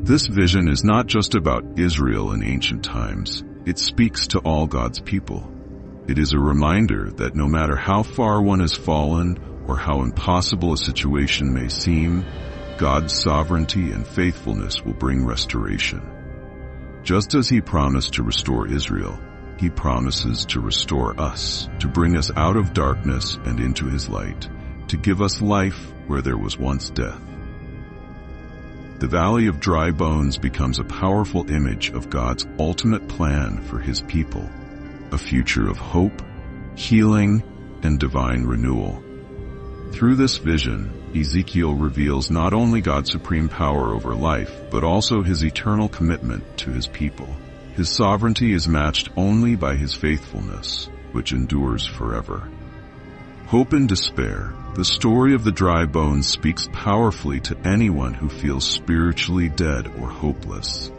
This vision is not just about Israel in ancient times. It speaks to all God's people. It is a reminder that no matter how far one has fallen or how impossible a situation may seem, God's sovereignty and faithfulness will bring restoration. Just as He promised to restore Israel, He promises to restore us, to bring us out of darkness and into His light, to give us life where there was once death. The valley of dry bones becomes a powerful image of God's ultimate plan for His people, a future of hope, healing, and divine renewal. Through this vision, Ezekiel reveals not only God's supreme power over life, but also His eternal commitment to His people. His sovereignty is matched only by His faithfulness, which endures forever. Hope and despair. The story of the dry bones speaks powerfully to anyone who feels spiritually dead or hopeless.